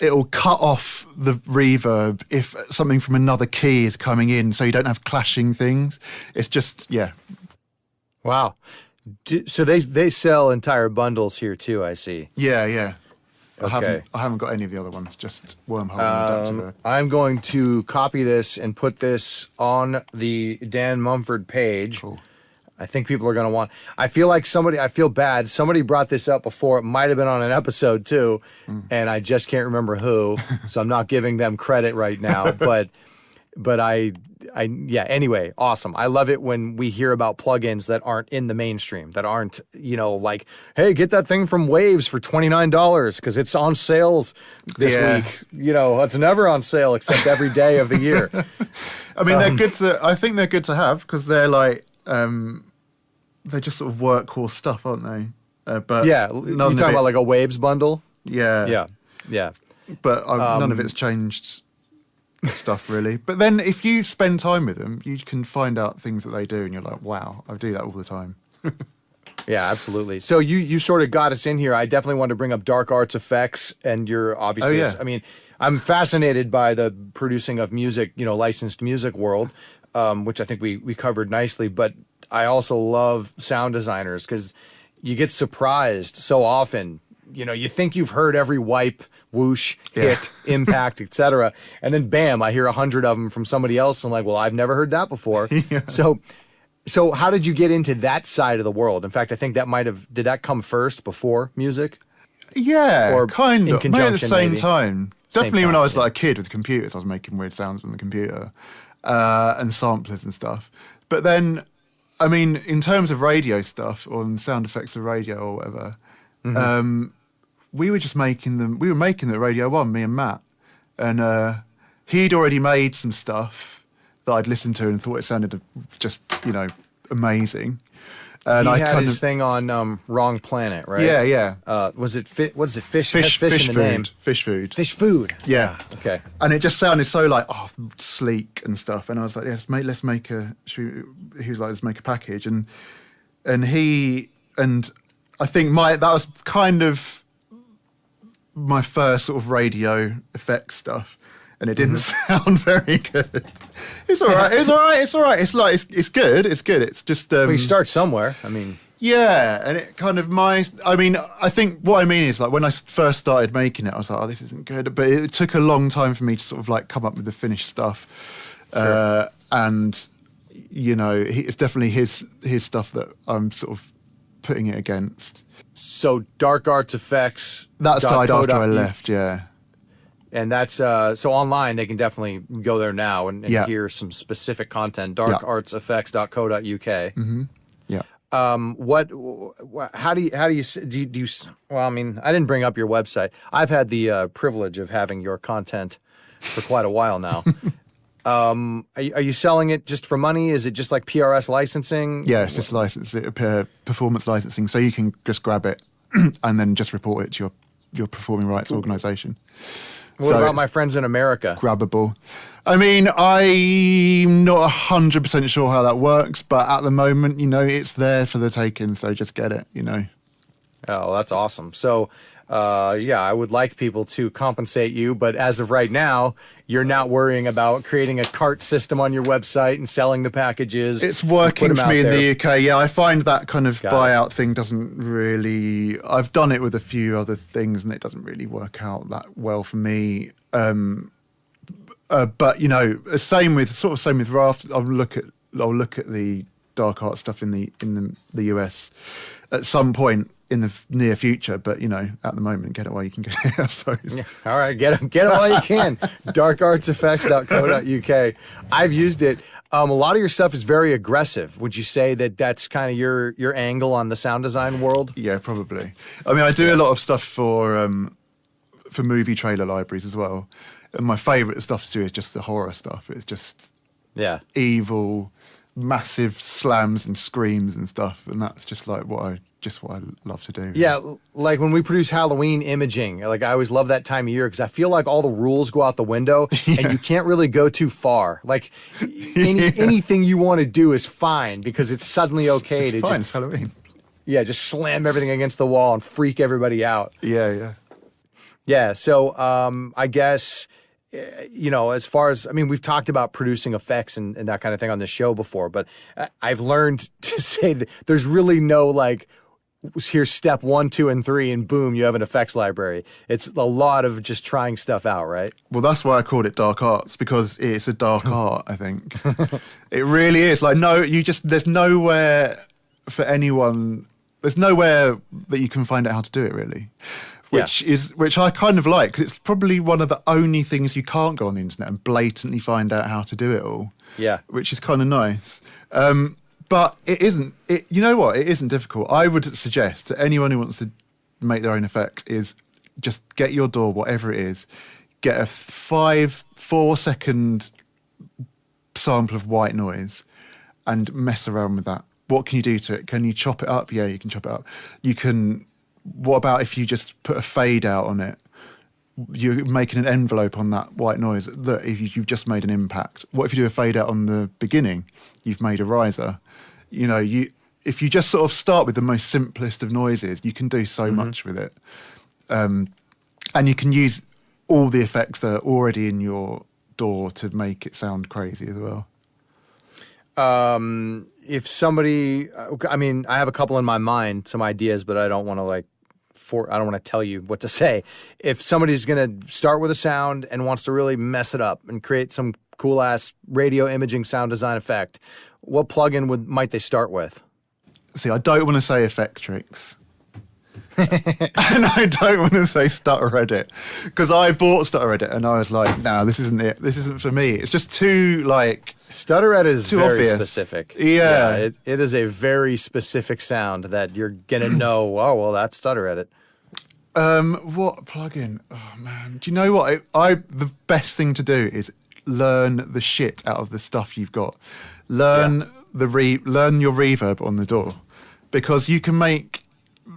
it'll cut off the reverb if something from another key is coming in, so you don't have clashing things. It's just, yeah. Wow. So they sell entire bundles here too, I see. Yeah. Okay. I haven't got any of the other ones, just Wormhole and Adaptive. I'm going to copy this and put this on the Dan Mumford page. Cool. I think people are going to want. I feel bad. Somebody brought this up before. It might have been on an episode too, and I just can't remember who. So I'm not giving them credit right now. But anyway, awesome. I love it when we hear about plugins that aren't in the mainstream, that aren't, like, hey, get that thing from Waves for $29 because it's on sales this week. It's never on sale except every day of the year. I mean, they're good I think they're good to have because they're like, they're just sort of workhorse stuff, aren't they? But yeah, you're talking about like a Waves bundle? Yeah. But none of it's changed stuff really. But then if you spend time with them, you can find out things that they do and you're like, wow, I do that all the time. Yeah, absolutely. So you sort of got us in here. I definitely wanted to bring up Dark Arts Effects, and you're obviously, I mean, I'm fascinated by the producing of music, licensed music world, which I think we covered nicely, but I also love sound designers because you get surprised so often. You think you've heard every wipe, whoosh, hit, impact, etc. And then bam, I hear 100 of them from somebody else. And I'm like, well, I've never heard that before. Yeah. So how did you get into that side of the world? In fact, I think did that come first before music? Yeah, or kind of. Maybe at the same time. Definitely when I was yeah. like a kid with computers, I was making weird sounds on the computer and samplers and stuff. But then, I mean, in terms of radio stuff or sound effects of radio or whatever, we were just making them. We were making them at Radio 1, me and Matt. And he'd already made some stuff that I'd listened to and thought it sounded just, amazing. And he I had kind his of thing on Wrong Planet, right? yeah. Was it what is it? Fish Fish in the name. food. Fish food. Fish food. Yeah. Okay. And it just sounded so like sleek and stuff. And I was like, yeah, let's make a. He was like, let's make a package. And I think that was kind of my first sort of radio effects stuff. And it didn't sound very good. It's all right. It's good. It's just. Well, you start somewhere. I mean. Yeah, and it kind of I think what I mean is like when I first started making it, I was like, oh, this isn't good. But it took a long time for me to sort of like come up with the finished stuff. Sure. And, it's definitely his stuff that I'm sort of putting it against. So Dark Arts Effects. That died after I left, yeah. And that's so online. They can definitely go there now and hear some specific content. Darkartseffects.co.uk. Mm-hmm. Yeah. How do you? Well, I mean, I didn't bring up your website. I've had the privilege of having your content for quite a while now. Are you selling it just for money? Is it just like PRS licensing? Yeah, it's just performance licensing. So you can just grab it and then just report it to your performing rights organisation. What about my friends in America? Grabbable. I mean, I'm not 100% sure how that works, but at the moment, it's there for the taking, so just get it, Oh, that's awesome. So, I would like people to compensate you, but as of right now, you're not worrying about creating a cart system on your website and selling the packages. It's working for me in the UK. Yeah, I find that kind of buyout thing doesn't really... I've done it with a few other things, and it doesn't really work out that well for me. But same with RAFT. I'll look at the dark art stuff in the US at some point in the near future. But at the moment, get it while you can get it, I suppose. Yeah. All right, get it while you can. Darkartseffects.co.uk. I've used it. A lot of your stuff is very aggressive. Would you say that that's kind of your angle on the sound design world? Yeah, probably. I mean, I do a lot of stuff for movie trailer libraries as well. And my favourite stuff to do is just the horror stuff. It's just evil, massive slams and screams and stuff. And that's just like what I love to do. Yeah, like when we produce Halloween imaging, like I always love that time of year because I feel like all the rules go out the window and you can't really go too far. Like anything you want to do is fine because it's suddenly okay to it's Halloween. Yeah, just slam everything against the wall and freak everybody out. Yeah. Yeah, so I guess... as far as, we've talked about producing effects and that kind of thing on the show before, but I've learned to say that there's really no here's step 1, 2, and 3, and boom, you have an effects library. It's a lot of just trying stuff out, right? Well, that's why I called it dark arts, because it's a dark art, I think. It really is. Like, there's nowhere for anyone, there's nowhere that you can find out how to do it, really. Which I kind of like, because it's probably one of the only things you can't go on the internet and blatantly find out how to do it all. Yeah. Which is kind of nice. But it isn't, you know what, it isn't difficult. I would suggest to anyone who wants to make their own effects is just get your DAW, whatever it is, get a 4-second sample of white noise and mess around with that. What can you do to it? Can you chop it up? Yeah, you can chop it up. What about if you just put a fade out on it? You're making an envelope on that white noise. Look, you've just made an impact. What if you do a fade out on the beginning? You've made a riser. If you just sort of start with the most simplest of noises, you can do so much with it. And you can use all the effects that are already in your DAW to make it sound crazy as well. If somebody, I have a couple in my mind, some ideas, but I don't want to I don't want to tell you what to say. If somebody's going to start with a sound and wants to really mess it up and create some cool ass radio imaging sound design effect, what plugin might they start with? See, I don't want to say Effectrix. And I don't want to say Stutter Edit, because I bought Stutter Edit and I was like, no, this isn't it. This isn't for me. It's just too Stutter Edit is very obvious. Specific. Yeah. It is a very specific sound that you're gonna know. Oh well, that's Stutter Edit. What plugin? Oh man, do you know what? The best thing to do is learn the shit out of the stuff you've got. Learn your reverb on the DAW. because you can make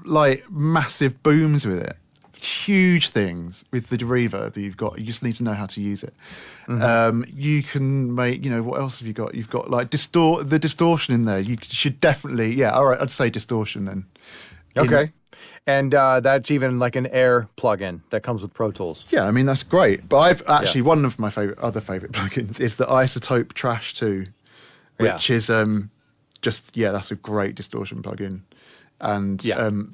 like massive booms with it, huge things with the reverb that you've got. You just need to know how to use it. You can make, what else have you got? You've got like the distortion in there. You should definitely, all right, I'd say distortion then. Okay. And that's even like an Air plugin that comes with Pro Tools. Yeah, I mean, that's great. But I've actually, one of my other favorite plugins is the Isotope Trash 2, which is that's a great distortion plugin. And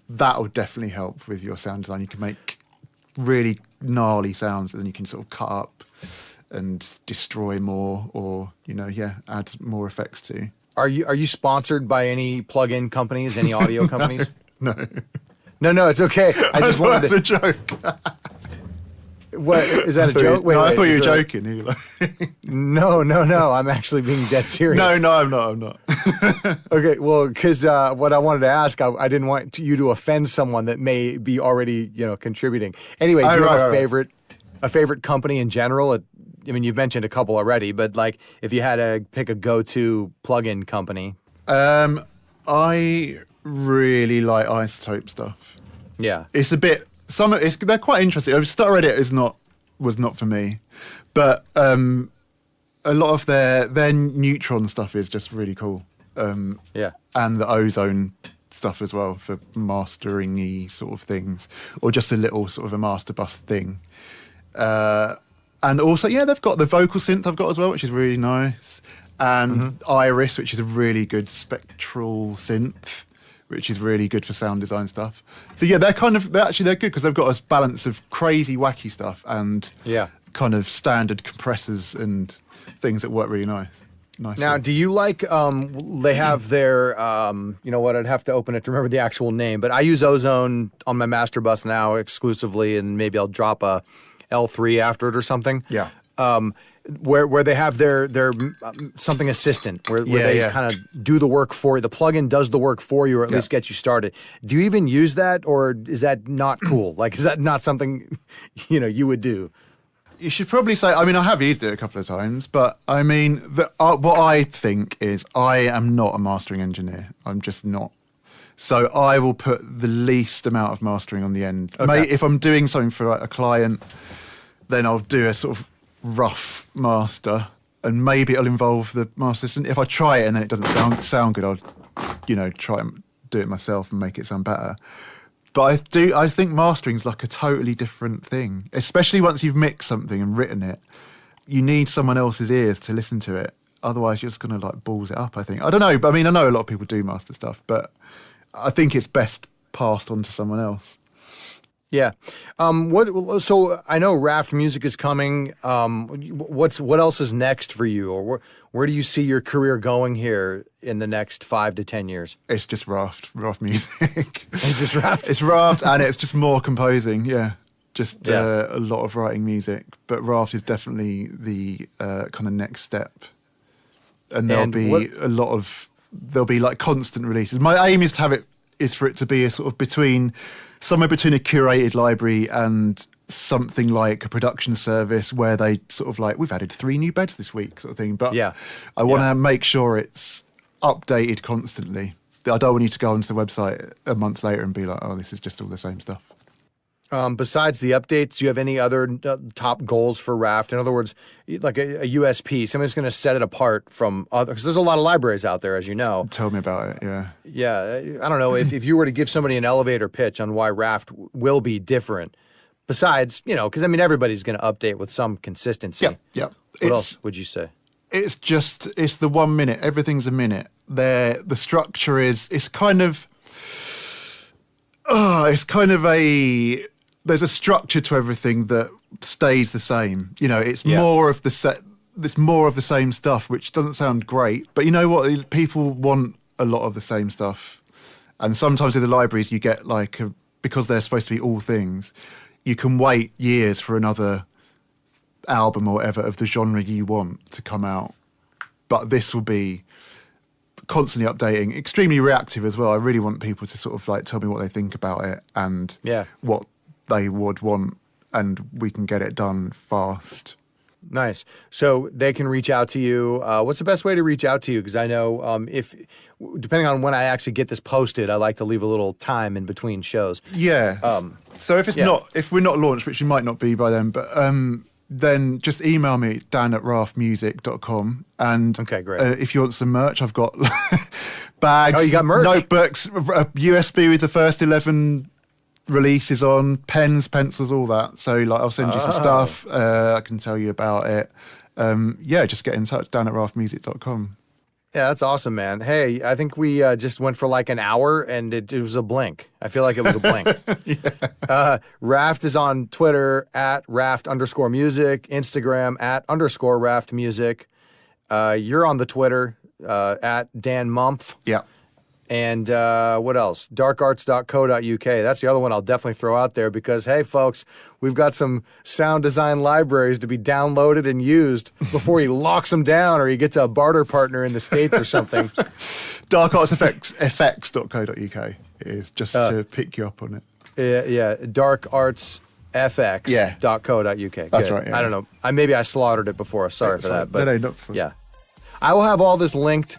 that'll definitely help with your sound design. You can make really gnarly sounds, and then you can sort of cut up and destroy more, or add more effects to. Are you sponsored by any plugin companies, any audio companies? No, it's okay. I just wanted That's a joke. What is that a joke? Wait, I thought you were joking. You like... No. I'm actually being dead serious. No, I'm not. Okay, well, because what I wanted to ask, I didn't want you to offend someone that may be already, contributing. Anyway, do you have a favorite company in general? I mean, you've mentioned a couple already, but like, if you had to pick a go-to plugin company, I really like Isotope stuff. Yeah, it's a bit. They're quite interesting. Stutter Edit was not for me, but a lot of their Neutron stuff is just really cool. And the Ozone stuff as well for mastering-y sort of things, or just a little sort of a master bus thing. And also, they've got the vocal synth I've got as well, which is really nice, and Iris, which is a really good spectral synth, which is really good for sound design stuff. So they're good because they've got a balance of crazy, wacky stuff and kind of standard compressors and things that work really nice. Now, do you like, they have their, I'd have to open it to remember the actual name, but I use Ozone on my master bus now exclusively, and maybe I'll drop a L3 after it or something. Yeah. Where they have their something assistant where they kind of do the work for you. The plugin does the work for you, or at least get you started. Do you even use that, or is that not cool? Like, is that not something you would do? You should probably say. I mean, I have used it a couple of times, but I mean, what I think is I am not a mastering engineer. I'm just not. So I will put the least amount of mastering on the end. Okay. If I'm doing something for a client, then I'll do a sort of rough master, and maybe it'll involve the master assistant. If I try it and then it doesn't sound good, I'll try and do it myself and make it sound better. But I think mastering's like a totally different thing, especially once you've mixed something and written it. You need someone else's ears to listen to it. Otherwise, you're just going to like balls it up, I think. I don't know. But I mean, I know a lot of people do master stuff, but I think it's best passed on to someone else. Yeah. So I know RAFT music is coming. What else is next for you, or where do you see your career going here in the next 5 to 10 years? It's just RAFT music. It's just RAFT. It's RAFT, and it's just more composing. Yeah, just a lot of writing music. But RAFT is definitely the kind of next step, and there'll be like constant releases. My aim is for it to be a sort of somewhere between a curated library and something like a production service where they sort of like, we've added 3 new beds this week sort of thing. But I want to make sure it's updated constantly. I don't want you to go onto the website a month later and be like, oh, this is just all the same stuff. Besides the updates, do you have any other top goals for RAFT? In other words, like a USP, somebody's going to set it apart from other, because there's a lot of libraries out there, as you know. Tell me about it, yeah. Yeah, I don't know, if you were to give somebody an elevator pitch on why RAFT will be different, besides, because I mean, everybody's going to update with some consistency. Yeah. What else would you say? It's the 1 minute. Everything's a minute. The structure it's kind of there's a structure to everything that stays the same. It's more of the same stuff, which doesn't sound great. But you know what? People want a lot of the same stuff. And sometimes in the libraries you get because they're supposed to be all things, you can wait years for another album or whatever of the genre you want to come out. But this will be constantly updating, extremely reactive as well. I really want people to sort of like tell me what they think about it and what they would want, and we can get it done fast. Nice. So they can reach out to you. What's the best way to reach out to you? Because I know if depending on when I actually get this posted, I like to leave a little time in between shows. Yeah. So if we're not launched, which we might not be by then, but then just email me, dan@raftmusic.com. And okay, great. If you want some merch, I've got bags, you got merch? Notebooks, USB with the first 11 releases on, pens, pencils, all that. So I'll send you some stuff. I can tell you about it. Just get in touch, dan@raftmusic.com. Yeah, that's awesome, man. Hey, I think we just went for like an hour, and it was a blink. I feel like it was a blink. RAFT is on Twitter @RAFT_music, Instagram @_RAFT music. You're on the Twitter @DanMumph. Yeah. And what else? darkarts.co.uk. That's the other one I'll definitely throw out there because, hey, folks, we've got some sound design libraries to be downloaded and used before he locks them down or he gets a barter partner in the States or something. darkartsfx.co.uk is just to pick you up on it. Yeah, darkartsfx.co.uk. That's right. Yeah. I don't know. Maybe I slaughtered it before. Sorry for that. But no, not for yeah. I will have all this linked.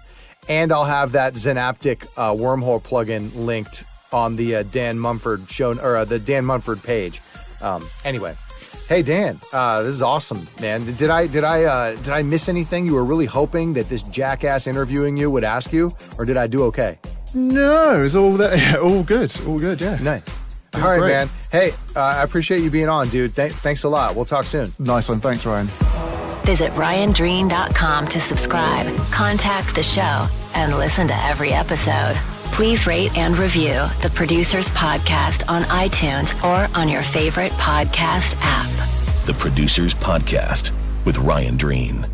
And I'll have that Synaptic wormhole plugin linked on the Dan Mumford show or the Dan Mumford page. Anyway, hey Dan, this is awesome, man. Did I miss anything you were really hoping that this jackass interviewing you would ask you, or did I do okay? No, it's all that. All good. Yeah. Nice. All right, great. Man. Hey, I appreciate you being on, dude. Thanks a lot. We'll talk soon. Nice one. Thanks, Ryan. Visit ryandreen.com to subscribe, contact the show, and listen to every episode. Please rate and review the Producers Podcast on iTunes or on your favorite podcast app. The Producers Podcast with Ryan Dreen.